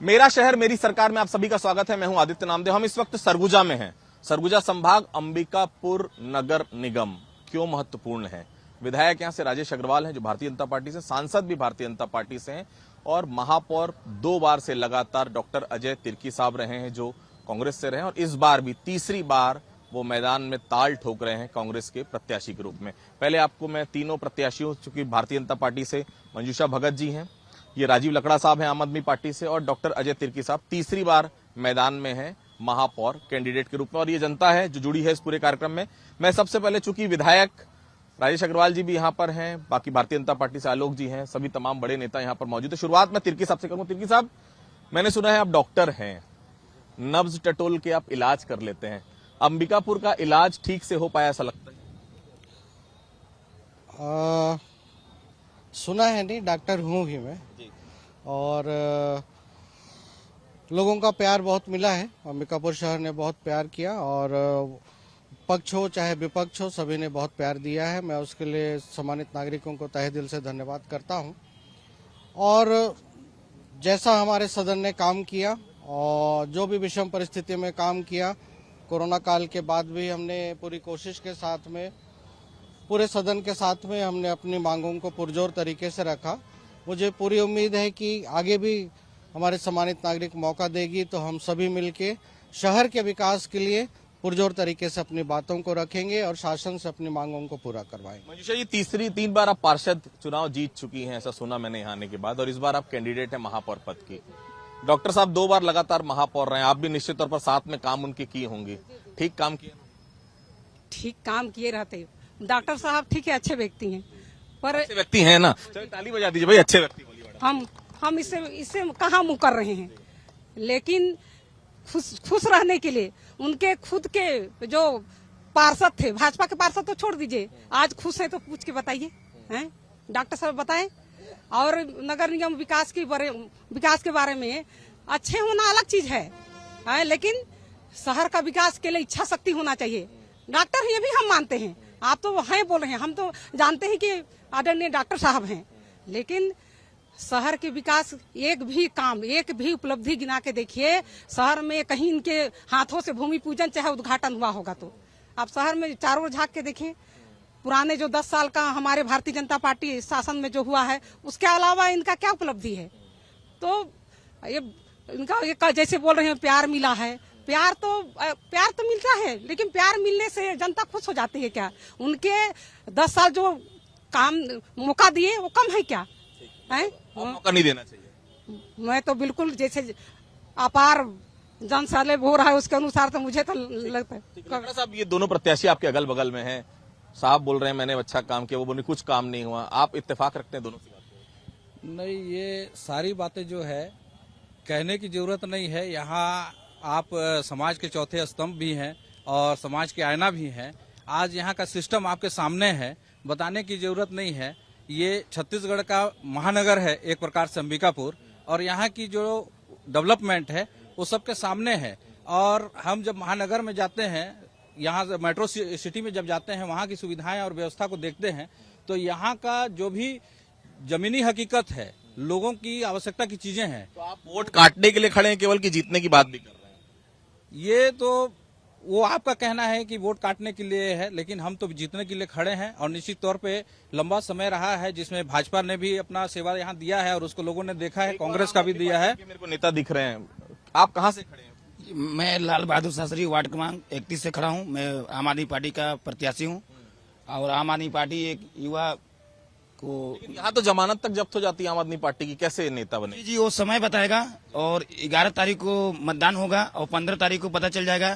मेरा शहर मेरी सरकार में आप सभी का स्वागत है। मैं हूं आदित्य नामदेव। हम इस वक्त सरगुजा में हैं। सरगुजा संभाग अंबिकापुर नगर निगम क्यों महत्वपूर्ण है? विधायक यहां से राजेश अग्रवाल हैं जो भारतीय जनता पार्टी से, सांसद भी भारतीय जनता पार्टी से हैं और महापौर 2 बार से लगातार डॉक्टर अजय तिर्की साहब रहे हैं जो कांग्रेस से रहे हैं और इस बार भी तीसरी बार वो मैदान में ताल ठोक रहे हैं कांग्रेस के प्रत्याशी के रूप में। पहले आपको मैं तीनों प्रत्याशियों, चूंकि भारतीय जनता पार्टी से मंजूषा भगत जी हैं, ये राजीव लकड़ा साहब हैं आम आदमी पार्टी से और डॉक्टर अजय तिर्की साहब तीसरी बार मैदान में हैं महापौर कैंडिडेट के रूप में और ये जनता है जो जुड़ी है इस पूरे कार्यक्रम में। मैं सबसे पहले, चूंकि विधायक राजेश अग्रवाल जी भी यहाँ पर हैं, बाकी भारतीय जनता पार्टी से आलोक जी हैं, सभी तमाम बड़े नेता यहाँ पर मौजूद है। शुरुआत मैं तिर्की साहब से करूंगा। तिर्की साहब, मैंने सुना है आप डॉक्टर हैं, नब्ज टटोल के आप इलाज कर लेते हैं। अंबिकापुर का इलाज ठीक से हो पाया ऐसा लगता है? सुना है नहीं, डॉक्टर हूँ भी मैं और लोगों का प्यार बहुत मिला है। अंबिकापुर शहर ने बहुत प्यार किया और पक्ष हो चाहे विपक्ष हो, सभी ने बहुत प्यार दिया है। मैं उसके लिए सम्मानित नागरिकों को तहे दिल से धन्यवाद करता हूं। और जैसा हमारे सदन ने काम किया और जो भी विषम परिस्थिति में काम किया, कोरोना काल के बाद भी हमने पूरी कोशिश के साथ में, पूरे सदन के साथ में हमने अपनी मांगों को पुरजोर तरीके से रखा। मुझे पूरी उम्मीद है कि आगे भी हमारे सम्मानित नागरिक मौका देगी तो हम सभी मिलके शहर के विकास के लिए पुरजोर तरीके से अपनी बातों को रखेंगे और शासन से अपनी मांगों को पूरा करवाएंगे। मंजूषा जी, 3 बार आप पार्षद चुनाव जीत चुकी हैं, ऐसा सुना मैंने यहाँ आने के बाद, और इस बार आप कैंडिडेट हैं महापौर पद की। डॉक्टर साहब 2 बार लगातार महापौर रहे हैं, आप भी निश्चित तौर पर साथ में काम उनके की होंगी। ठीक काम किए? ठीक काम किए रहते। डॉक्टर साहब ठीक है, अच्छे व्यक्ति हैं, पर अच्छे व्यक्ति हैं ना? चलिए ताली बजा दीजिए भाई, अच्छे व्यक्ति बोलिए। हम इससे कहाँ मुँह कर रहे हैं, लेकिन खुश रहने के लिए उनके खुद के जो पार्षद थे, भाजपा के पार्षद तो छोड़ दीजिए, आज खुश हैं तो पूछ के बताइए, हैं डॉक्टर साहब बताएं। और नगर निगम विकास के बारे में अच्छे होना अलग चीज है, लेकिन शहर का विकास के लिए इच्छा शक्ति होना चाहिए। डॉक्टर ये भी हम मानते हैं, आप तो हैं बोल रहे हैं, हम तो जानते हैं कि आदरणीय डॉक्टर साहब हैं, लेकिन शहर के विकास एक भी उपलब्धि गिना के देखिए शहर में, कहीं इनके हाथों से भूमि पूजन चाहे उद्घाटन हुआ होगा तो आप शहर में चारों ओर झांक के देखें। पुराने जो 10 साल का हमारे भारतीय जनता पार्टी शासन में जो हुआ है, उसके अलावा इनका क्या उपलब्धि है? तो ये इनका जैसे बोल रहे हैं प्यार मिला है, प्यार तो मिलता है, लेकिन प्यार मिलने से जनता खुश हो जाती है क्या? उनके 10 साल जो काम मौका दिए वो कम है क्या? है मौका नहीं देना चाहिए। मैं तो बिल्कुल जैसे अपार जनसाले हो रहा है उसके अनुसार तो मुझे तो लगता है। साहब, ये दोनों प्रत्याशी आपके अगल बगल में हैं, साहब बोल रहे हैं मैंने अच्छा काम किया, वो बोले कुछ काम नहीं हुआ, आप इत्तेफाक रखते हैं दोनों से? नहीं, ये सारी बातें जो है कहने की जरूरत नहीं है। यहाँ आप समाज के चौथे स्तंभ भी हैं और समाज के आईना भी हैं। आज यहाँ का सिस्टम आपके सामने है, बताने की जरूरत नहीं है। ये छत्तीसगढ़ का महानगर है एक प्रकार से अंबिकापुर, और यहाँ की जो डेवलपमेंट है वो सबके सामने है। और हम जब महानगर में जाते हैं, यहाँ मेट्रो सिटी में जब जाते हैं, वहाँ की सुविधाएं और व्यवस्था को देखते हैं, तो यहाँ का जो भी जमीनी हकीकत है, लोगों की आवश्यकता की चीजें हैं। तो आप वोट काटने के लिए खड़े हैं केवल, कि जीतने की बात भी कर रहे हैं? ये तो वो आपका कहना है कि वोट काटने के लिए है, लेकिन हम तो जीतने के लिए खड़े हैं। और निश्चित तौर पे लंबा समय रहा है जिसमें भाजपा ने भी अपना सेवा यहाँ दिया है और उसको लोगों ने देखा है, कांग्रेस का भी दिया है। मेरे को नेता दिख रहे हैं, आप कहाँ से खड़े हैं? मैं लाल बहादुर शास्त्री वार्ड क्रमांक 31 से खड़ा हूँ। मैं आम आदमी पार्टी का प्रत्याशी हूँ और आम आदमी पार्टी एक युवा को, यहाँ तो जमानत तक जब्त हो जाती है आम आदमी पार्टी की, कैसे नेता बने? जी वो समय बताएगा। और 11 तारीख को मतदान होगा और 15 तारीख को पता चल जाएगा।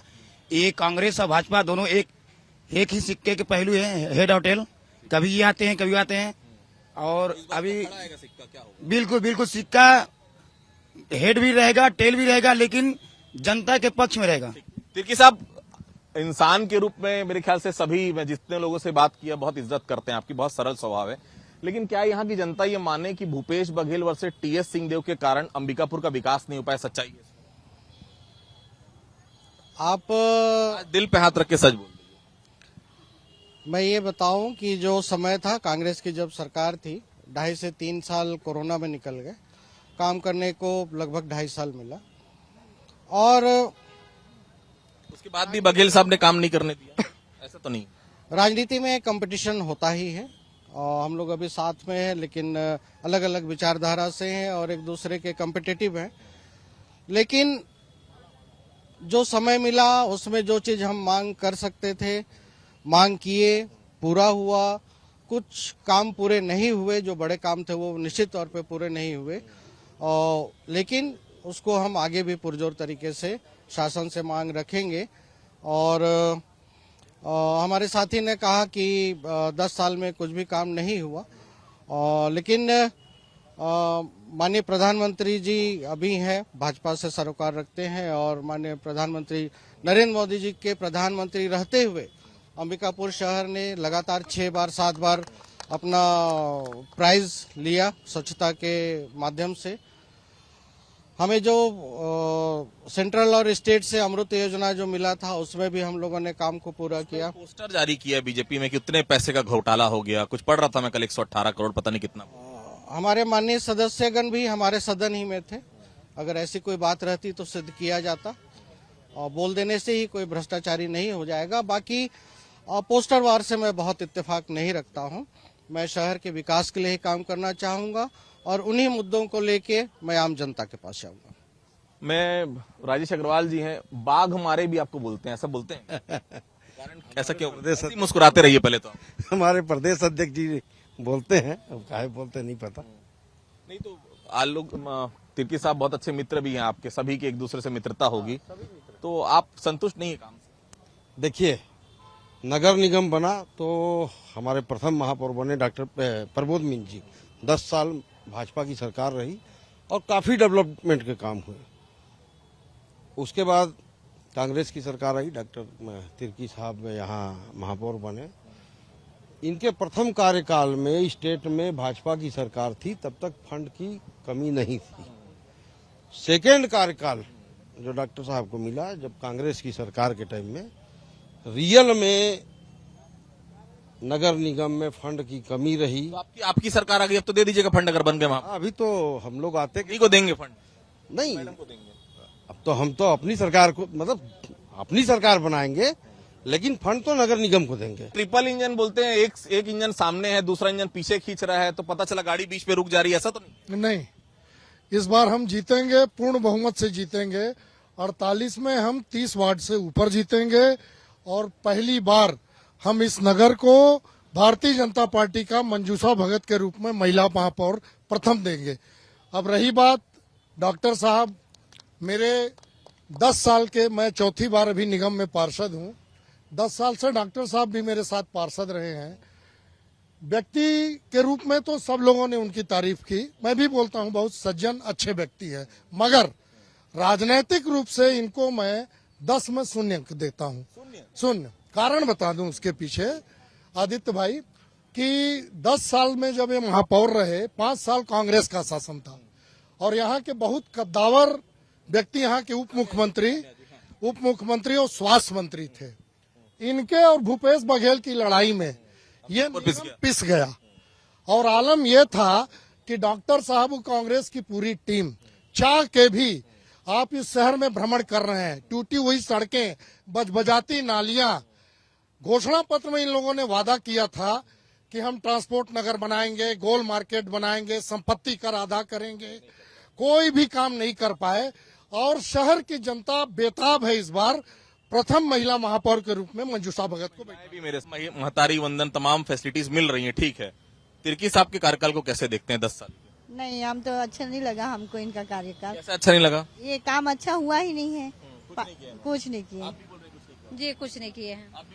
ये कांग्रेस और भाजपा दोनों एक ही सिक्के के पहलू हैं, हेड और टेल। कभी ये आते हैं कभी आते हैं। और अभी बिल्कुल सिक्का हेड भी रहेगा, टेल भी रहेगा, लेकिन जनता के पक्ष में रहेगा। तिर्की साहब, इंसान के रूप में मेरे ख्याल से सभी, मैं जितने लोगों से बात किया, बहुत इज्जत करते हैं, आपकी बहुत सरल स्वभाव है, लेकिन क्या यहाँ की जनता ये माने कि भूपेश बघेल वर्सेस टीएस सिंहदेव के कारण अंबिकापुर का विकास नहीं हो पाया? सच्चाई है? आप दिल पे हाथ रख के सच बोल। मैं ये बताऊं कि जो समय था कांग्रेस की जब सरकार थी, 2.5 से 3 साल कोरोना में निकल गए काम करने को लगभग 2.5 साल मिला। और उसके बाद भी बघेल साहब ने काम नहीं करने दिया, ऐसा तो नहीं? राजनीति में कंपटीशन होता ही है और हम लोग अभी साथ में हैं, लेकिन अलग अलग विचारधारा से हैं और एक दूसरे के कॉम्पिटिटिव हैं। लेकिन जो समय मिला उसमें जो चीज हम मांग कर सकते थे मांग किए, पूरा हुआ। कुछ काम पूरे नहीं हुए, जो बड़े काम थे वो निश्चित तौर पे पूरे नहीं हुए, और लेकिन उसको हम आगे भी पुरजोर तरीके से शासन से मांग रखेंगे। और हमारे साथी ने कहा कि 10 साल में कुछ भी काम नहीं हुआ, लेकिन माननीय प्रधानमंत्री जी अभी हैं, भाजपा से सरोकार रखते हैं, और माननीय प्रधानमंत्री नरेंद्र मोदी जी के प्रधानमंत्री रहते हुए अंबिकापुर शहर ने लगातार 6 बार 7 बार अपना प्राइज लिया स्वच्छता के माध्यम से। हमें जो सेंट्रल और स्टेट से अमृत योजना जो मिला था उसमें भी हम लोगों ने काम को पूरा किया। पोस्टर जारी किया बीजेपी में कि उतने पैसे का घोटाला हो गया, कुछ पढ़ रहा था मैं कल, 118 करोड़ पता नहीं कितना। हमारे माननीय सदस्यगण भी हमारे सदन ही में थे, अगर ऐसी कोई बात रहती तो सिद्ध किया जाता, और बोल देने से ही कोई भ्रष्टाचारी नहीं हो जाएगा। बाकी पोस्टर वार से मैं बहुत इत्तेफाक नहीं रखता हूं। मैं शहर के विकास के लिए ही काम करना चाहूंगा और उन्हीं मुद्दों को लेके मैं आम जनता के पास जाऊंगा। मैं राजेश अग्रवाल जी हैं, बाघ हमारे भी आपको बोलते हैं, ऐसा बोलते हैं? कारण ऐसा क्यों? ऐसे ही मुस्कुराते रहिए पहले तो। हमारे प्रदेश अध्यक्ष जी बोलते हैं, अब काहे बोलते नहीं पता। नहीं तो आज लोग तिर्की साहब बहुत अच्छे मित्र भी हैं आपके, सभी की एक दूसरे से मित्रता होगी, तो आप संतुष्ट नहीं है काम से? देखिए, नगर निगम बना तो हमारे प्रथम महापौर बने डॉक्टर प्रबोध मीन जी। 10 साल भाजपा की सरकार रही और काफी डेवलपमेंट के काम हुए। उसके बाद कांग्रेस की सरकार आई, डॉक्टर तिर्की साहब यहाँ महापौर बने। इनके प्रथम कार्यकाल में स्टेट में भाजपा की सरकार थी, तब तक फंड की कमी नहीं थी। सेकेंड कार्यकाल जो डॉक्टर साहब को मिला जब कांग्रेस की सरकार के टाइम में रियल में नगर निगम में फंड की कमी रही। तो आपकी सरकार आ गई, अब तो दे दीजिएगा फंड अगर बन गए वहां। अभी तो हम लोग आते किसी को देंगे फंड? नहीं, मैडम को देंगे। अब तो हम तो अपनी सरकार को, मतलब अपनी सरकार बनाएंगे, लेकिन फंड तो नगर निगम को देंगे। ट्रिपल इंजन बोलते हैं, एक इंजन सामने है, दूसरा इंजन पीछे खींच रहा है, तो पता चला गाड़ी बीच पे रुक जा रही है, ऐसा तो नहीं? नहीं, इस बार हम जीतेंगे, पूर्ण बहुमत से जीतेंगे। 48 में हम 30 वार्ड से ऊपर जीतेंगे और पहली बार हम इस नगर को भारतीय जनता पार्टी का मंजूषा भगत के रूप में महिला महापौर प्रथम देंगे। अब रही बात डॉक्टर साहब, मेरे 10 साल के, मैं चौथी बार अभी निगम में पार्षद हूं। 10 साल से डॉक्टर साहब भी मेरे साथ पार्षद रहे हैं। व्यक्ति के रूप में तो सब लोगों ने उनकी तारीफ की, मैं भी बोलता हूं बहुत सज्जन अच्छे व्यक्ति है, मगर राजनीतिक रूप से इनको मैं 10 में 0 अंक देता हूं। 0 कारण बता दूं उसके पीछे आदित्य भाई कि 10 साल में जब ये महापौर रहे, 5 साल कांग्रेस का शासन था और यहाँ के बहुत कद्दावर व्यक्ति यहाँ के उप मुख्यमंत्री और स्वास्थ्य मंत्री थे। इनके और भूपेश बघेल की लड़ाई में ये पिस गया और आलम यह था कि डॉक्टर साहब कांग्रेस की पूरी टीम चाह के भी, आप इस शहर में भ्रमण कर रहे हैं, टूटी हुई सड़कें, बजबजाती नालियां, घोषणा पत्र में इन लोगों ने वादा किया था कि हम ट्रांसपोर्ट नगर बनाएंगे, गोल मार्केट बनाएंगे, संपत्ति कर अदा करेंगे, कोई भी काम नहीं कर पाए और शहर की जनता बेताब है इस बार प्रथम महिला महापौर के रूप में मंजूषा भगत को। भी मेरे महतारी वंदन तमाम फैसिलिटीज मिल रही हैं, ठीक है। तिर्की साहब के कार्यकाल को कैसे देखते हैं 10 साल? नहीं, हम तो अच्छा नहीं लगा हमको इनका कार्यकाल। कैसे अच्छा नहीं लगा? ये काम अच्छा हुआ ही नहीं है, कुछ नहीं किया। जी कुछ नहीं किए हैं।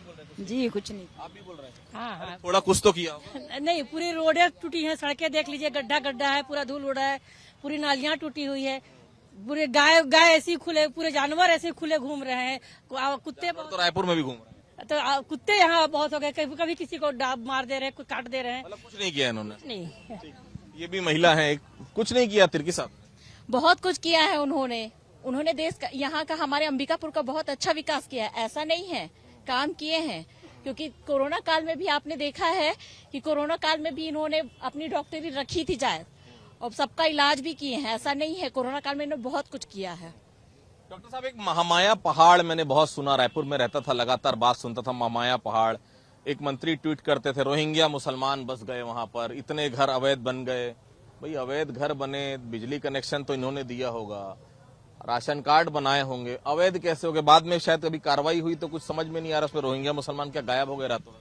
जी कुछ नहीं। आप भी बोल रहे हैं? हाँ हाँ। थोड़ा कुछ तो किया होगा। नहीं, पूरी रोडें टूटी हैं, सड़कें देख लीजिए, गड्ढा गड्ढा है, पूरा धूल उड़ा है, पूरी नालियां टूटी हुई है, पूरे गाय ऐसे खुले, पूरे जानवर ऐसे खुले घूम रहे हैं, कुत्ते तो रायपुर में भी घूम रहे हैं, तो कुत्ते यहाँ बहुत हो गए, कभी किसी को डाब मार दे रहे हैं, कोई काट दे रहे हैं। मतलब कुछ नहीं किया इन्होंने? नहीं। ये भी महिला है, कुछ नहीं किया तिर्की साहब? बहुत कुछ किया है उन्होंने देश का, यहाँ का, हमारे अंबिकापुर का बहुत अच्छा विकास किया है, ऐसा नहीं है, काम किए हैं। क्योंकि कोरोना काल में भी आपने देखा है कि कोरोना काल में भी इन्होंने अपनी डॉक्टरी रखी थी जायज, और सबका इलाज भी किए हैं। ऐसा नहीं है, कोरोना काल में इन्होंने बहुत कुछ किया है। डॉक्टर साहब, एक महामाया पहाड़ मैंने बहुत सुना, रायपुर में रहता था, लगातार बात सुनता था महामाया पहाड़। एक मंत्री ट्वीट करते थे रोहिंग्या मुसलमान बस गए वहां पर, इतने घर अवैध बन गए। भाई अवैध घर बने, बिजली कनेक्शन तो इन्होंने दिया होगा, राशन कार्ड बनाए होंगे, अवैध कैसे हो गए? बाद में शायद कभी कार्रवाई हुई तो कुछ समझ में नहीं आ रहा, उसमें रोहिंग्या मुसलमान क्या गायब हो गए रातों?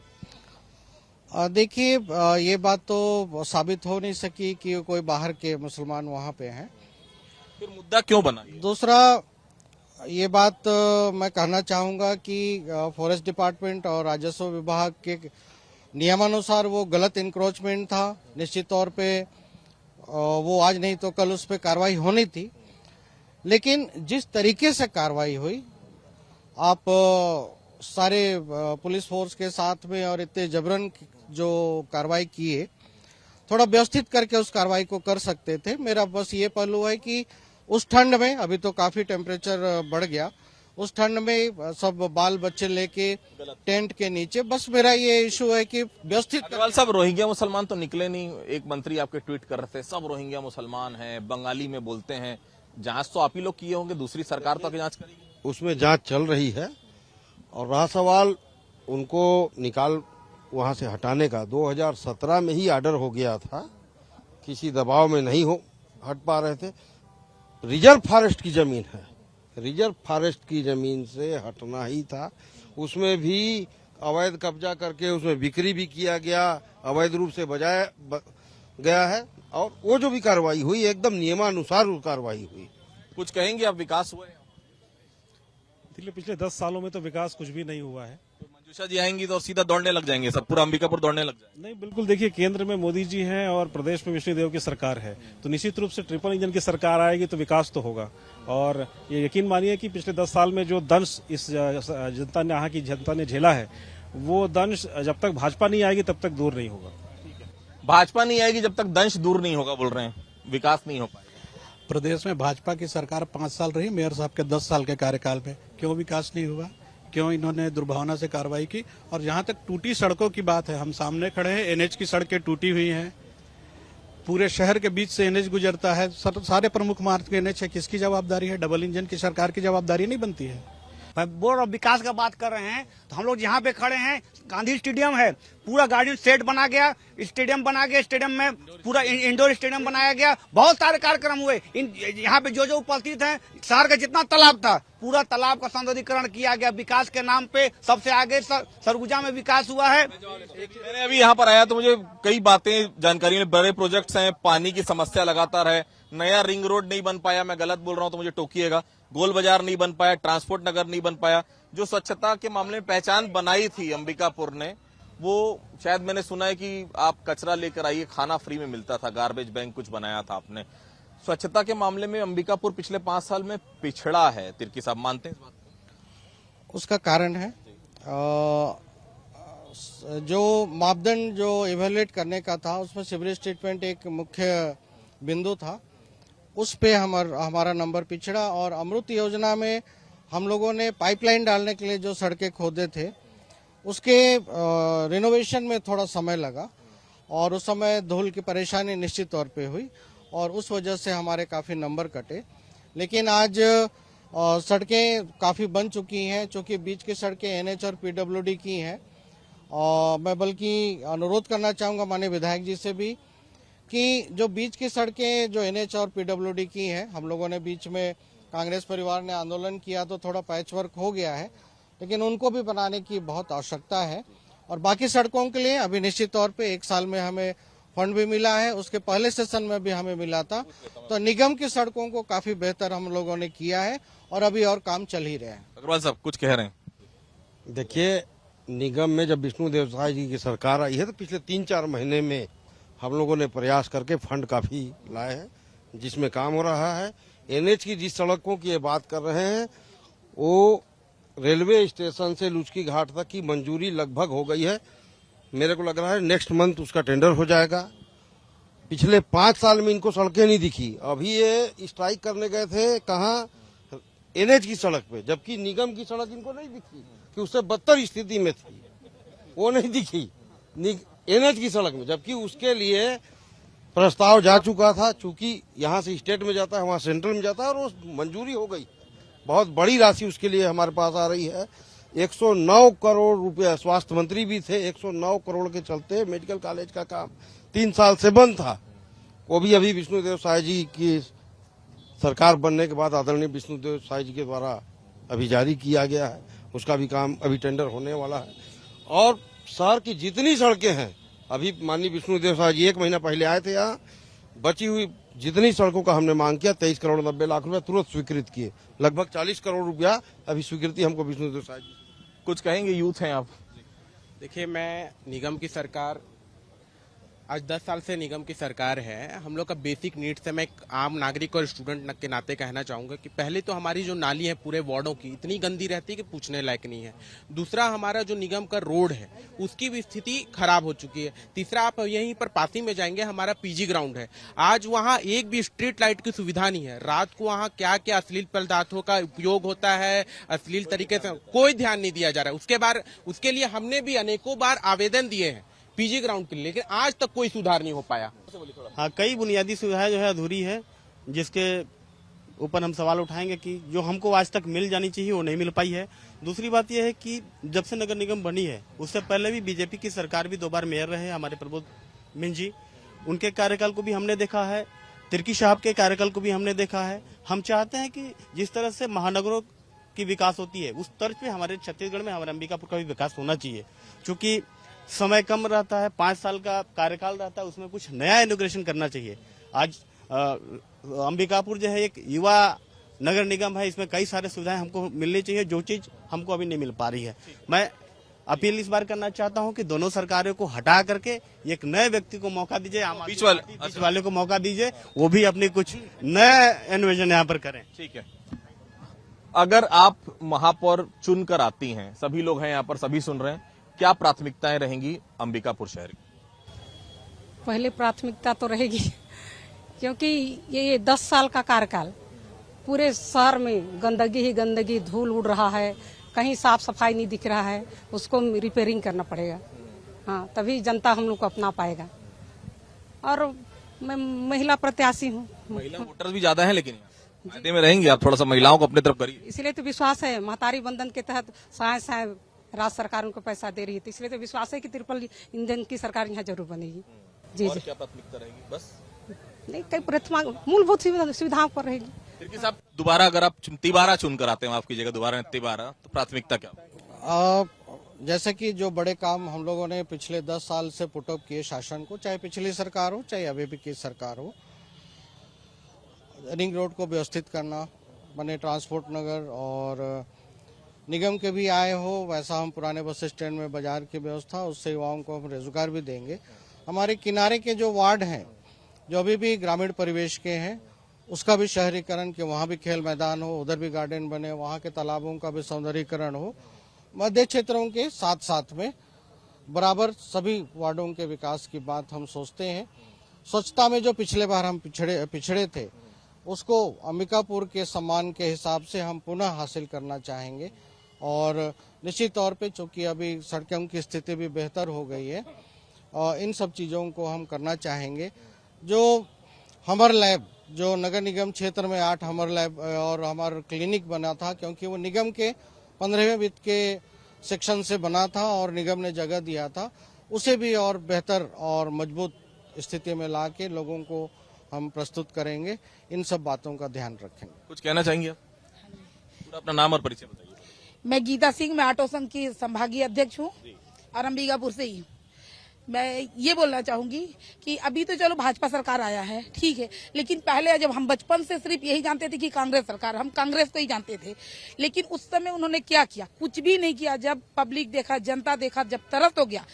देखिए, ये बात तो साबित हो नहीं सकी कि कोई बाहर के मुसलमान वहाँ पे हैं। फिर मुद्दा क्यों बना? दूसरा, ये बात मैं कहना चाहूंगा कि फॉरेस्ट डिपार्टमेंट और राजस्व विभाग के नियमानुसार वो गलत इंक्रोचमेंट था। निश्चित तौर पे वो आज नहीं तो कल उस पर कार्रवाई होनी थी, लेकिन जिस तरीके से कार्रवाई हुई, आप सारे पुलिस फोर्स के साथ में और इतने जबरन जो कार्रवाई किए, थोड़ा व्यवस्थित करके उस कार्रवाई को कर सकते थे। मेरा बस ये पहलू है कि उस ठंड में, अभी तो काफी टेम्परेचर बढ़ गया, उस ठंड में सब बाल बच्चे लेके टेंट के नीचे, बस मेरा ये इशू है कि व्यवस्थित। अग्रवाल साहब, रोहिंग्या मुसलमान तो निकले नहीं। एक मंत्री आपके ट्वीट कर रहे थे सब रोहिंग्या मुसलमान हैं, बंगाली में बोलते हैं। जांच तो आप ही लोग किए होंगे, दूसरी सरकार तो आगे जांच करेगी। उसमें जांच चल रही है और रहा सवाल उनको निकाल वहां से हटाने का, 2017 में ही आर्डर हो गया था, किसी दबाव में नहीं हट पा रहे थे। रिजर्व फॉरेस्ट की जमीन है, रिजर्व फॉरेस्ट की जमीन से हटना ही था। उसमें भी अवैध कब्जा करके उसमें बिक्री भी किया गया, अवैध रूप से बजाया गया है, और वो जो भी कार्रवाई हुई एकदम नियमानुसार वो कार्रवाई हुई। कुछ कहेंगे आप, विकास हुआ है? पिछले 10 सालों में तो विकास कुछ भी नहीं हुआ है। तो मंजूषा जी आएंगी तो सीधा दौड़ने लग जाएंगे, सब पूरा अंबिकापुर दौड़ने लग जाएंगे। नहीं, बिल्कुल, देखिए, केंद्र में मोदी जी हैं और प्रदेश में विष्णुदेव की सरकार है, तो निश्चित रूप से ट्रिपल इंजन की सरकार आएगी तो विकास तो होगा। और ये यकीन मानिए कि पिछले 10 साल में जो दंश इस जनता ने, यहाँ की जनता ने झेला है, वो दंश जब तक भाजपा नहीं आएगी तब तक दूर नहीं होगा। भाजपा नहीं आएगी जब तक दंश दूर नहीं होगा, बोल रहे हैं, विकास नहीं हो पाएगा। प्रदेश में भाजपा की सरकार 5 साल रही, मेयर साहब के 10 साल के कार्यकाल में क्यों विकास नहीं हुआ? क्यों इन्होंने दुर्भावना से कार्रवाई की? और जहां तक टूटी सड़कों की बात है, हम सामने खड़े हैं, एनएच की सड़कें टूटी हुई हैं, पूरे शहर के बीच से एनएच गुजरता है, सारे प्रमुख मार्ग के एनएच है। किसकी जवाबदारी है? डबल इंजन की सरकार की जवाबदारी नहीं बनती है। बोर्ड ऑफ विकास का बात कर रहे हैं तो हम लोग यहाँ पे खड़े हैं, गांधी स्टेडियम है, पूरा गार्डन सेट बना गया, स्टेडियम बना गया, स्टेडियम में पूरा इंडोर स्टेडियम बनाया गया, बहुत सारे कार्यक्रम हुए। यहाँ पे जो उपस्थित हैं, शहर का जितना तालाब था, पूरा तालाब का सौंदर्यीकरण किया गया। विकास के नाम पे सबसे आगे सरगुजा में विकास हुआ है। मैंने अभी यहाँ पर आया तो मुझे कई बातें जानकारी में, बड़े प्रोजेक्ट्स हैं, पानी की समस्या लगातार है, नया रिंग रोड नहीं बन पाया, मैं गलत बोल रहा हूं तो मुझे टोकिएगा, गोल बाजार नहीं बन पाया, ट्रांसपोर्ट नगर नहीं बन पाया। जो स्वच्छता के मामले में पहचान बनाई थी अंबिकापुर ने, वो शायद मैंने सुना है कि आप कचरा लेकर आइए, खाना फ्री में मिलता था, गार्बेज बैंक कुछ बनाया था आपने। स्वच्छता के मामले में अंबिकापुर पिछले 5 साल में पिछड़ा है, तिर्की साहब मानते हैं इस बात को? उसका कारण है जो मापदंड जो इवेल्युएट करने का था, उसमें सीवरेज ट्रीटमेंट एक मुख्य बिंदु था, उस पे हमारा नंबर पिछड़ा। और अमृत योजना में हम लोगों ने पाइपलाइन डालने के लिए जो सड़कें खोदे थे, उसके रिनोवेशन में थोड़ा समय लगा और उस समय धूल की परेशानी निश्चित तौर पे हुई और उस वजह से हमारे काफ़ी नंबर कटे। लेकिन आज सड़कें काफ़ी बन चुकी हैं, चूँकि बीच की सड़कें एनएच और पीडब्ल्यूडी की हैं। और मैं बल्कि अनुरोध करना चाहूँगा माननीय विधायक जी से भी कि जो बीच की सड़कें जो एनएच और पीडब्ल्यूडी की हैं, हम लोगों ने बीच में कांग्रेस परिवार ने आंदोलन किया तो थोड़ा पैचवर्क हो गया है, लेकिन उनको भी बनाने की बहुत आवश्यकता है। और बाकी सड़कों के लिए अभी निश्चित तौर पे 1 साल में हमें फंड भी मिला है, उसके पहले सेशन में भी हमें मिला था। तो निगम की सड़कों को काफी बेहतर हम लोगों ने किया है और अभी और काम चल ही रहे हैं। अग्रवाल साहब कुछ कह रहे हैं? देखिए, निगम में जब विष्णुदेव साय जी की सरकार आई है तो पिछले 3-4 महीने में हम लोगों ने प्रयास करके फंड काफी लाए हैं, जिसमें काम हो रहा है। एनएच की जिस सड़कों की ये बात कर रहे हैं, वो रेलवे स्टेशन से लुचकी घाट तक की मंजूरी लगभग हो गई है। मेरे को लग रहा है नेक्स्ट मंथ उसका टेंडर हो जाएगा। पिछले 5 साल में इनको सड़कें नहीं दिखी। अभी ये स्ट्राइक करने गए थे कहाँ? एनएच की सड़क पे, जबकि निगम की सड़क इनको नहीं दिखी कि उससे बदतर स्थिति में थी, वो नहीं दिखी एनएच की सड़क में, जबकि उसके लिए प्रस्ताव जा चुका था, चूंकि यहाँ से स्टेट में जाता है, वहाँ सेंट्रल में जाता है, और वो मंजूरी हो गई। बहुत बड़ी राशि उसके लिए हमारे पास आ रही है। 109 करोड़ रुपया, स्वास्थ्य मंत्री भी थे, 109 करोड़ के चलते मेडिकल कॉलेज का काम 3 साल से बंद था। वो भी अभी विष्णुदेव साय जी की सरकार बनने के बाद आदरणीय विष्णुदेव साय जी के द्वारा अभी जारी किया गया है। उसका भी काम अभी टेंडर होने वाला है। और शहर की जितनी सड़कें हैं, अभी माननीय विष्णुदेव साय जी 1 महीना पहले आए थे यहाँ, बची हुई जितनी सड़कों का हमने मांग किया 23 करोड़ 90 लाख रुपया तुरंत स्वीकृत किए। लगभग 40 करोड़ रुपया अभी स्वीकृति हमको विष्णुदेव साय जी। कुछ कहेंगे, यूथ हैं आप? देखिए, मैं निगम की सरकार, आज 10 साल से निगम की सरकार है। हम लोग का बेसिक नीड्स है। मैं एक आम नागरिक और स्टूडेंट के नाते कहना चाहूंगा कि पहले तो हमारी जो नाली है पूरे वार्डों की इतनी गंदी रहती है कि पूछने लायक नहीं है। दूसरा, हमारा जो निगम का रोड है उसकी भी स्थिति खराब हो चुकी है। तीसरा, आप यहीं पर पासी में जाएंगे, हमारा पीजी ग्राउंड है, आज वहाँ एक भी स्ट्रीट लाइट की सुविधा नहीं है। रात को वहाँ क्या क्या अश्लील पदार्थों का उपयोग होता है, अश्लील तरीके से कोई ध्यान नहीं दिया जा रहा है। उसके लिए हमने भी अनेकों बार आवेदन दिए हैं पीजी ग्राउंड के लिए, लेकिन आज तक कोई सुधार नहीं हो पाया। हाँ, कई बुनियादी सुविधाएं जो है अधूरी है, जिसके ऊपर हम सवाल उठाएंगे कि जो हमको आज तक मिल जानी चाहिए वो नहीं मिल पाई है। दूसरी बात यह है कि जब से नगर निगम बनी है उससे पहले भी बीजेपी की सरकार भी 2 बार मेयर रहे हमारे प्रबोध मिंज जी, उनके कार्यकाल को भी हमने देखा है, तिर्की साहब के कार्यकाल को भी हमने देखा है। हम चाहते हैं कि जिस तरह से महानगरों की विकास होती है उस तर्ज पे हमारे छत्तीसगढ़ में, हमारे अंबिकापुर का भी विकास होना चाहिए। चूंकि समय कम रहता है, 5 साल का कार्यकाल रहता है, उसमें कुछ नया इनोग्रेशन करना चाहिए। आज अंबिकापुर जो है एक युवा नगर निगम है, इसमें कई सारे सुविधाएं हमको मिलनी चाहिए, जो चीज हमको अभी नहीं मिल पा रही है। मैं अपील इस बार करना चाहता हूं कि दोनों सरकारों को हटा करके एक नए व्यक्ति को मौका दीजिए, बीच वाले को मौका दीजिए, वो भी अपनी कुछ नए इन्वेजन यहाँ पर करें। ठीक है। अगर आप महापौर चुनकर आती हैं, सभी लोग हैं यहाँ पर, सभी सुन रहे हैं, क्या प्राथमिकताएं रहेंगी अंबिकापुर शहर की? पहले प्राथमिकता तो रहेगी क्योंकि ये 10 साल का कार्यकाल पूरे शहर में गंदगी ही गंदगी, धूल उड़ रहा है, कहीं साफ सफाई नहीं दिख रहा है, उसको रिपेयरिंग करना पड़ेगा। हाँ, तभी जनता हम लोग को अपना पाएगा। और मैं महिला प्रत्याशी हूँ। महिला वोटर्स भी ज्यादा हैं, लेकिन फायदे में रहेंगी आप, थोड़ा सा महिलाओं को अपने तरफ करिए। इसलिए तो विश्वास है, महतारी बंधन के तहत साय राज्य सरकार उनको पैसा दे रही है, तो इसलिए तो विश्वास है कि ट्रिपल इंजन की सरकार यहाँ जरूर बनेगी। जी और जी। क्या प्राथमिकता रहेगी? बस नहीं, कई प्रथमा मूलभूत सुविधाओं पर रहेगी। फिर साहब, दोबारा अगर आप तिबारा चुनकर आते हैं, माफ कीजिएगा, दोबारा तिबारा, तो प्राथमिकता क्या? जैसे कि जो बड़े काम हम लोगों ने पिछले 10 साल से पुटअप किए शासन को, चाहे पिछली सरकार हो चाहे अभी की सरकार हो, रिंग रोड को व्यवस्थित करना, बने ट्रांसपोर्ट नगर, और निगम के भी आए हो वैसा हम पुराने बस स्टैंड में बाजार की व्यवस्था, उससे युवाओं को हम रोजगार भी देंगे। हमारे किनारे के जो वार्ड हैं जो अभी भी ग्रामीण परिवेश के हैं, उसका भी शहरीकरण, कि वहाँ भी खेल मैदान हो, उधर भी गार्डन बने, वहाँ के तालाबों का भी सौंदर्यीकरण हो। मध्य क्षेत्रों के साथ साथ में बराबर सभी वार्डों के विकास की बात हम सोचते हैं। स्वच्छता में जो पिछले बार हम पिछड़े थे, उसको अंबिकापुर के सम्मान के हिसाब से हम पुनः हासिल करना चाहेंगे। और निश्चित तौर पे चूंकि अभी सड़कों की स्थिति भी बेहतर हो गई है, और इन सब चीज़ों को हम करना चाहेंगे। जो हमर लैब, जो नगर निगम क्षेत्र में 8 हमर लैब और हमारा क्लिनिक बना था, क्योंकि वो निगम के 15वें वित्त के सेक्शन से बना था और निगम ने जगह दिया था, उसे भी और बेहतर और मजबूत स्थिति में ला के लोगों को हम प्रस्तुत करेंगे। इन सब बातों का ध्यान रखेंगे। कुछ कहना चाहेंगे आप? पूरा अपना नाम और परिचय बताइए। मैं गीता सिंह, मैं ऑटो संघ की संभागीय अध्यक्ष हूँ और अंबिकापुर से ही हूँ। मैं ये बोलना चाहूंगी कि अभी तो चलो भाजपा सरकार आया है, ठीक है, लेकिन पहले जब हम बचपन से सिर्फ यही जानते थे कि कांग्रेस सरकार, हम कांग्रेस को ही जानते थे, लेकिन उस समय उन्होंने क्या किया? कुछ भी नहीं किया। जब पब्लिक देखा, जनता देखा, जब तरस हो गया,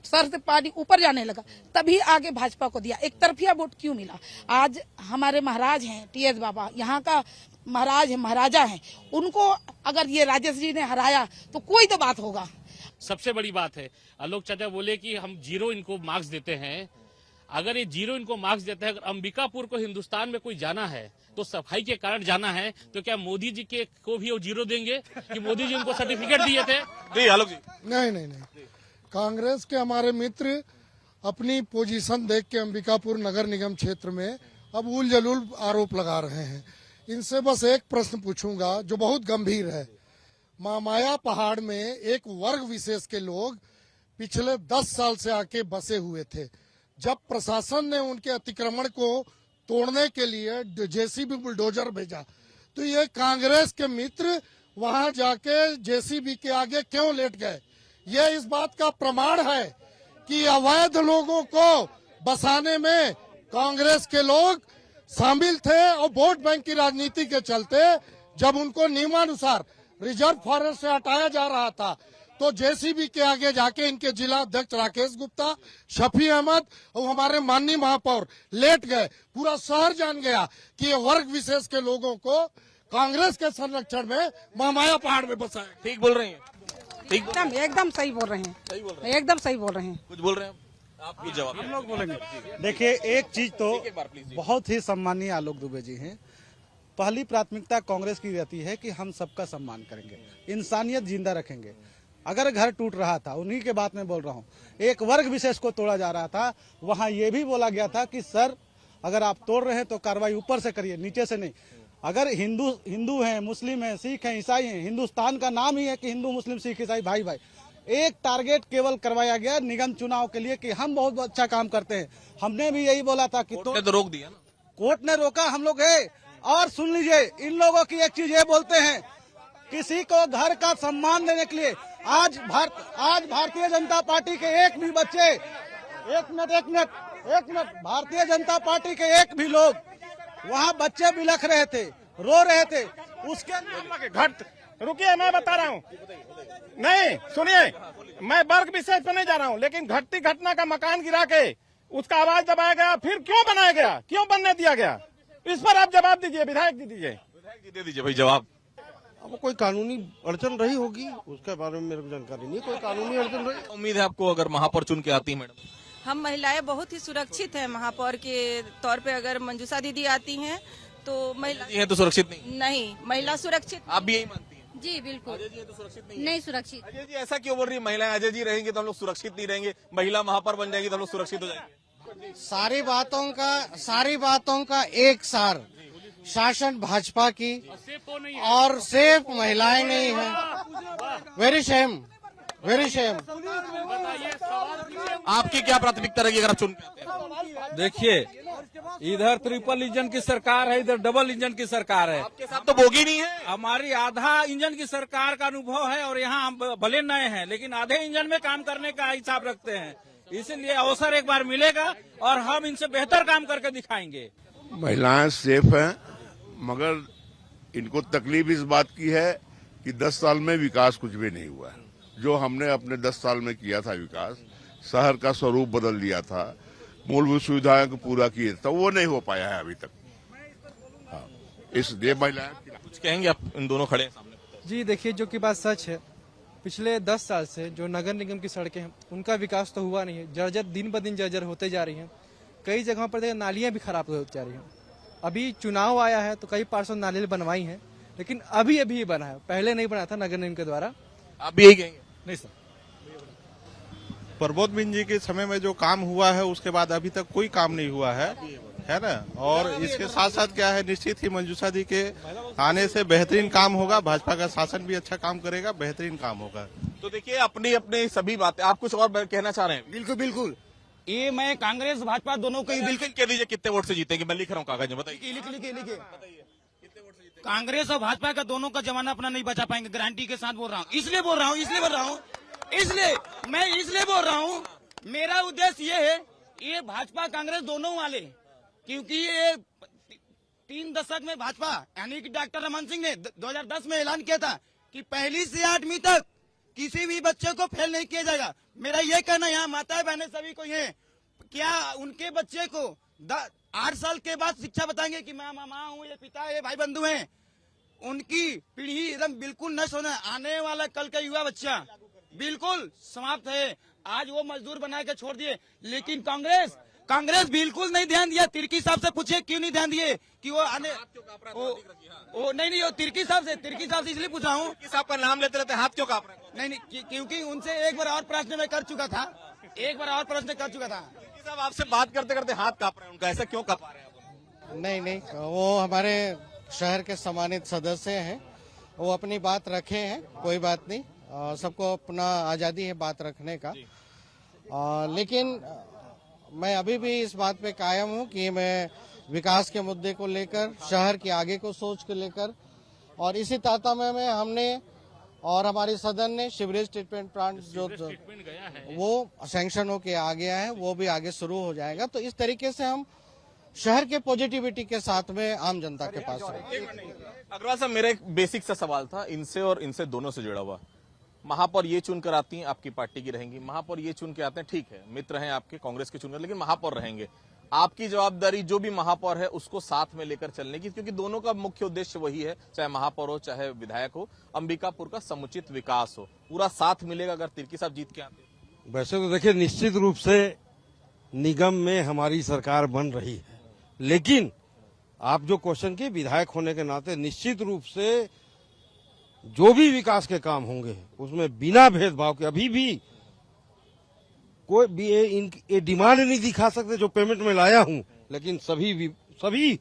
सर से पानी ऊपर जाने लगा, तभी आगे भाजपा को दिया। एक तरफिया वोट क्यों मिला? आज हमारे महाराज हैं TS बाबा, यहाँ का महाराज है, महाराजा हैं, उनको अगर ये राजेश जी ने हराया तो कोई तो बात होगा। सबसे बड़ी बात है, आलोक चाचा बोले कि हम 0 इनको मार्क्स देते हैं। अगर ये 0 इनको मार्क्स देते हैं, अगर अंबिकापुर को हिंदुस्तान में कोई जाना है तो सफाई के कारण जाना है, तो क्या मोदी जी के को भी वो 0 देंगे कि मोदी जी उनको सर्टिफिकेट दिए थे? नहीं आलोक जी, नहीं, कांग्रेस के हमारे मित्र अपनी पोजीशन देख के अंबिकापुर नगर निगम क्षेत्र में अब उल जलूल आरोप लगा रहे हैं। इनसे बस एक प्रश्न पूछूंगा जो बहुत गंभीर है। महामाया पहाड़ में एक वर्ग विशेष के लोग पिछले 10 साल से आके बसे हुए थे। जब प्रशासन ने उनके अतिक्रमण को तोड़ने के लिए जेसीबी बुलडोजर भेजा तो ये कांग्रेस के मित्र वहां जाके जेसीबी के आगे क्यों लेट गए? ये इस बात का प्रमाण है कि अवैध लोगों को बसाने में कांग्रेस के लोग शामिल थे और वोट बैंक की राजनीति के चलते जब उनको नियमानुसार रिजर्व फॉरेस्ट से हटाया जा रहा था तो जेसीबी के आगे जाके इनके जिला अध्यक्ष राकेश गुप्ता, शफी अहमद और हमारे माननीय महापौर लेट गए। पूरा शहर जान गया कि ये वर्ग विशेष के लोगों को कांग्रेस के संरक्षण में महामाया पहाड़ में बसाया। ठीक बोल रही हैं, ठीक एकदम सही बोल रहे हैं, एकदम सही बोल रहे हैं। कुछ बोल रहे हैं आप कुछ जवाब हम लोग बोलेंगे। देखिए, एक चीज तो बहुत ही सम्मानीय आलोक दुबे जी हैं। पहली प्राथमिकता कांग्रेस की रहती है कि हम सबका सम्मान करेंगे, इंसानियत जिंदा रखेंगे। अगर घर टूट रहा था, उन्हीं के बात में बोल रहा हूँ, एक वर्ग विशेष को तोड़ा जा रहा था, वहाँ ये भी बोला गया था कि सर अगर आप तोड़ रहे हैं तो कार्रवाई ऊपर से करिए, नीचे से नहीं। अगर हिंदू हैं, मुस्लिम हैं, सिख हैं, ईसाई हैं, हिंदुस्तान का नाम ही है कि हिंदू मुस्लिम सिख ईसाई भाई भाई। एक टारगेट केवल करवाया गया निगम चुनाव के लिए कि हम बहुत अच्छा काम करते हैं। हमने भी यही बोला था कि कोर्ट ने तो रोक दिया ना। कोर्ट ने रोका, हम लोग है। और सुन लीजिए, इन लोगों की एक चीज ये बोलते हैं, किसी को घर का सम्मान देने के लिए आज भारतीय जनता पार्टी के एक भी बच्चे, एक मिनट, भारतीय जनता पार्टी के एक भी लोग वहाँ बच्चे बिलख रहे थे, रो रहे थे। उसके घट रुकिए, मैं बता रहा हूँ। नहीं सुनिए, मैं वर्ग विशेष पे नहीं जा रहा हूँ, लेकिन घटती घटना का मकान गिरा के उसका आवाज दबाया गया, फिर क्यों बनाया गया, क्यों बनने दिया गया, इस पर आप जवाब दीजिए। विधायक जी दीजिए, विधायक जी दे दीजिए भाई जवाब। अब कोई कानूनी अड़चन रही होगी, उसके बारे में मेरे को जानकारी नहीं। कोई कानूनी अड़चन रही, उम्मीद है आपको अगर महापौर चुन के आती है मैडम? हम महिलाएं बहुत ही सुरक्षित हैं महापौर के तौर पे। अगर मंजूषा दीदी आती हैं तो महिला ये तो सुरक्षित नहीं, महिला सुरक्षित। आप भी यही मानती हैं? जी बिल्कुल। अजय जी तो सुरक्षित नहीं सुरक्षित। अजय जी ऐसा क्यों बोल रही है? महिलाएं अजय जी रहेंगे तो हम लोग सुरक्षित नहीं रहेंगे, महिला महापौर बन जाएगी तो हम लोग सुरक्षित हो जाएंगे। सारी बातों का एक सार शासन भाजपा की और सिर्फ महिलाएं नहीं है। Very shame, very shame. आपकी क्या प्राथमिकता रहेगी अगर आप चुन के आते हैं? देखिए, इधर ट्रिपल इंजन की सरकार है, इधर डबल इंजन की सरकार है। आपके साथ तो बोगी नहीं है। हमारी आधा इंजन की सरकार का अनुभव है और यहाँ हम भले नए हैं लेकिन आधे इंजन में काम करने का हिसाब रखते हैं। इसीलिए अवसर एक बार मिलेगा और हम इनसे बेहतर काम करके दिखाएंगे। महिलाएं सेफ हैं, मगर इनको तकलीफ इस बात की है कि 10 साल में विकास कुछ भी नहीं हुआ है। जो हमने अपने 10 साल में किया था विकास, शहर का स्वरूप बदल दिया था, मूलभूत सुविधाएं को पूरा किए था, वो नहीं हो पाया है अभी तक। हाँ, इसलिए महिलाएं कुछ कहेंगे आप? इन दोनों खड़े हैं सामने। जी देखिए, जो कि बात सच है, पिछले 10 साल से जो नगर निगम की सड़कें हैं उनका विकास तो हुआ नहीं है। जर्जर दिन ब दिन जर्जर होते जा रही हैं। कई जगहों पर नालियां भी खराब होती जा रही हैं। अभी चुनाव आया है तो कई पार्षद नालियां बनवाई हैं, लेकिन अभी ही बना है, पहले नहीं बना था नगर निगम के द्वारा। आप भी यही कहेंगे? नहीं सर, प्रबोध बिन जी के समय में जो काम हुआ है उसके बाद अभी तक कोई काम नहीं हुआ है ना। और इसके साथ साथ क्या है, निश्चित ही मंजूषा दी के आने से बेहतरीन काम होगा, भाजपा का शासन भी अच्छा काम करेगा, बेहतरीन काम होगा। तो देखिए, अपनी अपनी सभी बातें। आप कुछ और कहना चाह रहे हैं? बिल्कुल बिल्कुल, ये मैं कांग्रेस भाजपा दोनों को ही बिल्कुल कह दीजिए कितने वोट से जीतेंगे। मैं लिख रहा हूँ कागज में, बताइए। लिखिए। कांग्रेस और भाजपा का दोनों का जमाना अपना नहीं बचा पाएंगे, गारंटी के साथ बोल रहा हूँ। इसलिए बोल रहा हूँ, मेरा उद्देश्य ये है, ये भाजपा कांग्रेस दोनों वाले, क्योंकि ये 3 दशक में भाजपा यानी कि डॉक्टर रमन सिंह ने 2010 में ऐलान किया था कि 1 से 8वीं तक किसी भी बच्चे को फेल नहीं किया जाएगा। मेरा ये कहना, यहाँ माताएं बहनें सभी को ये, क्या उनके बच्चे को 8 साल के बाद शिक्षा बताएंगे कि मैं मामा हूँ, ये पिता, ये भाई बंधु हैं? उनकी पीढ़ी एकदम बिल्कुल नष्ट होना। आने वाला कल का युवा बच्चा बिल्कुल समाप्त है। आज वो मजदूर बना के छोड़ दिए, लेकिन कांग्रेस बिल्कुल नहीं ध्यान दिया। तिर्की साहब से पूछिए क्यों नहीं ध्यान दिए कि वो आने नहीं, वो तिर्की साहब से इसलिए पूछ रहा हूँ। साहब का नाम लेते रहते हाथ क्यों कांप रहे हैं? नहीं, क्योंकि उनसे एक बार और प्रश्न में कर चुका था एक बार और प्रश्न कर चुका था। साहब आपसे बात करते करते हाथ कांप रहे हैं उनका, ऐसा क्यों कांप रहे हैं आप? नहीं, वो हमारे शहर के सम्मानित सदस्य हैं, वो अपनी बात रखे हैं, कोई बात नहीं, सबको अपना आजादी है बात रखने का। लेकिन मैं अभी भी इस बात पे कायम हूँ कि मैं विकास के मुद्दे को लेकर, शहर के आगे को सोच के लेकर, और इसी तारतम्य में हमने और हमारी सदन ने सीवरेज ट्रीटमेंट प्लांट जो वो सैंक्शन होके आ गया है, वो भी आगे शुरू हो जाएगा। तो इस तरीके से हम शहर के पॉजिटिविटी के साथ में आम जनता के पास हैं। अग्रवाल साहब, मेरा एक बेसिक सा सवाल था इनसे और इनसे दोनों से जुड़ा हुआ। महापौर ये चुन कर आती हैं, आपकी पार्टी की रहेंगी, महापौर ये चुन के आते हैं, ठीक है, मित्र हैं आपके, कांग्रेस के चुनकर, लेकिन महापौर रहेंगे। आपकी जवाबदारी जो भी महापौर है उसको साथ में लेकर चलने की, क्योंकि दोनों का मुख्य उद्देश्य वही है, चाहे महापौर हो चाहे विधायक हो, अंबिकापुर का समुचित विकास हो। पूरा साथ मिलेगा अगर तिर्की साहब जीत के आते हैं? वैसे तो देखिए, निश्चित रूप से निगम में हमारी सरकार बन रही है, लेकिन आप जो क्वेश्चन की, विधायक होने के नाते निश्चित रूप से जो भी विकास के काम होंगे उसमें बिना भेदभाव के, अभी भी कोई भी ये डिमांड नहीं दिखा सकते जो पेमेंट में लाया हूं, लेकिन सभी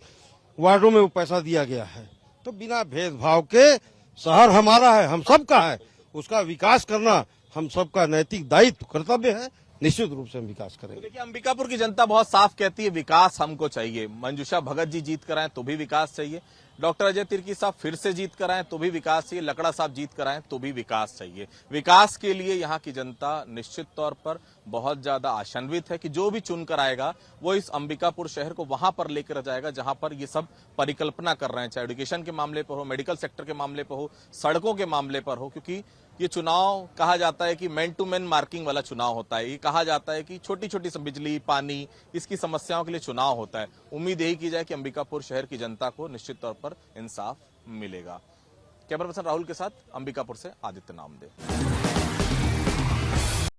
वार्डों में वो पैसा दिया गया है। तो बिना भेदभाव के शहर हमारा है, हम सबका है, उसका विकास करना हम सबका नैतिक दायित्व, कर्तव्य है। निश्चित रूप से हम विकास करेंगे। देखिए, अंबिकापुर की जनता बहुत साफ कहती है विकास हमको चाहिए। मंजूषा भगत जी जीत कर आए तो भी विकास चाहिए, डॉक्टर अजय तिर्की साहब फिर से जीत कर आए तो भी विकास चाहिए, लकड़ा साहब जीत कर आए तो भी विकास चाहिए। विकास के लिए यहाँ की जनता निश्चित तौर पर बहुत ज्यादा आशान्वित है कि जो भी चुनकर आएगा वो इस अंबिकापुर शहर को वहां पर लेकर जाएगा जहां पर ये सब परिकल्पना कर रहे हैं, चाहे एजुकेशन के मामले पर हो, मेडिकल सेक्टर के मामले पर हो, सड़कों के मामले पर हो। क्योंकि ये चुनाव कहा जाता है कि मैन टू मैन मार्किंग वाला चुनाव होता है। ये कहा जाता है कि छोटी छोटी बिजली, पानी, इसकी समस्याओं के लिए चुनाव होता है। उम्मीद यही की जाए कि अंबिकापुर शहर की जनता को निश्चित तौर पर इंसाफ मिलेगा। कैमरा पर्सन राहुल के साथ अंबिकापुर से आदित्य नामदेव।